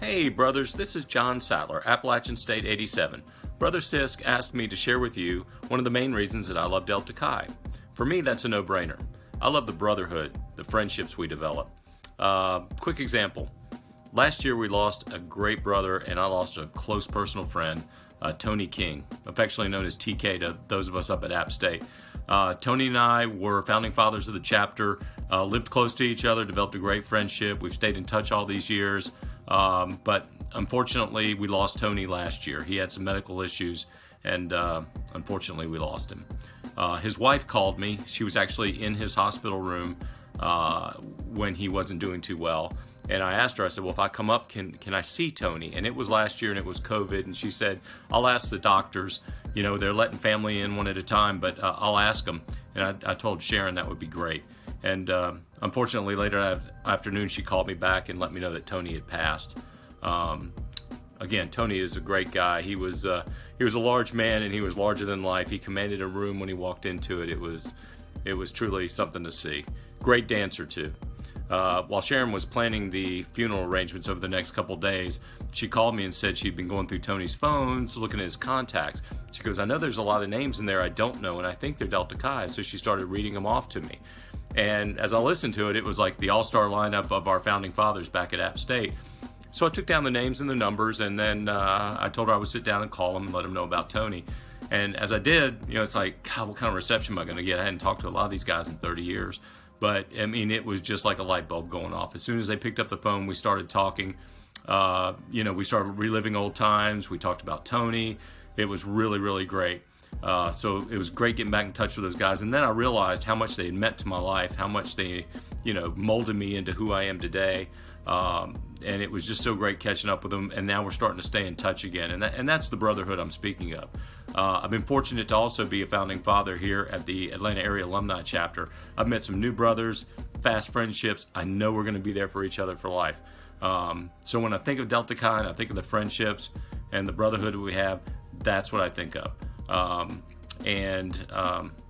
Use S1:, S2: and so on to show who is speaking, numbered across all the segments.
S1: Hey brothers, this is Jon Sattler, Appalachian State 87. Brother Sisk asked me to share with you one of the main reasons that I love Delta Chi. For me, that's a no-brainer. I love the brotherhood, the friendships we develop. Quick example. Last year we lost a great brother and I lost a close personal friend, Tony King, affectionately known as TK to those of us up at App State. Tony and I were founding fathers of the chapter, lived close to each other, developed a great friendship. We've stayed in touch all these years. But unfortunately, we lost Tony last year. He had some medical issues, and unfortunately, we lost him. His wife called me. She was actually in his hospital room when he wasn't doing too well. And I asked her, I said, well, if I come up, can I see Tony? And it was last year, and it was COVID. And she said, I'll ask the doctors. You know, they're letting family in one at a time, but I'll ask them. And I told Sharon that would be great. And unfortunately, later that afternoon, she called me back and let me know that Tony had passed. Again, Tony is a great guy. He was a large man, and he was larger than life. He commanded a room when he walked into it. It was truly something to see. Great dancer too. While Sharon was planning the funeral arrangements over the next couple days, she called me and said she'd been going through Tony's phones, looking at his contacts. She goes, I know there's a lot of names in there I don't know, and I think they're Delta Chi. So she started reading them off to me. And as I listened to it, it was like the all-star lineup of our founding fathers back at App State. So I took down the names and the numbers, and then I told her I would sit down and call them and let them know about Tony. And as I did, you know, it's like, God, what kind of reception am I going to get? I hadn't talked to a lot of these guys in 30 years. But, I mean, it was just like a light bulb going off. As soon as they picked up the phone, we started talking. We started reliving old times. We talked about Tony. It was really, really great. So it was great getting back in touch with those guys. And then I realized how much they had meant to my life, how much they, molded me into who I am today. And it was just so great catching up with them. And now we're starting to stay in touch again. And that's the brotherhood I'm speaking of. I've been fortunate to also be a founding father here at the Atlanta Area Alumni Chapter. I've met some new brothers, fast friendships. I know we're going to be there for each other for life. So when I think of Delta Chi and I think of the friendships and the brotherhood we have, that's what I think of. I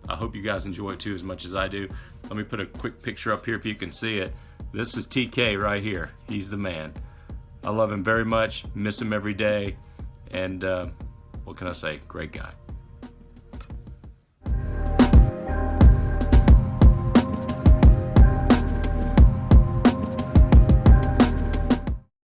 S1: hope you guys enjoy it too as much as I do. Let me put a quick picture up here if you can see it. This is TK right here. He's the man. I love him very much, miss him every day, and what can I say? Great guy.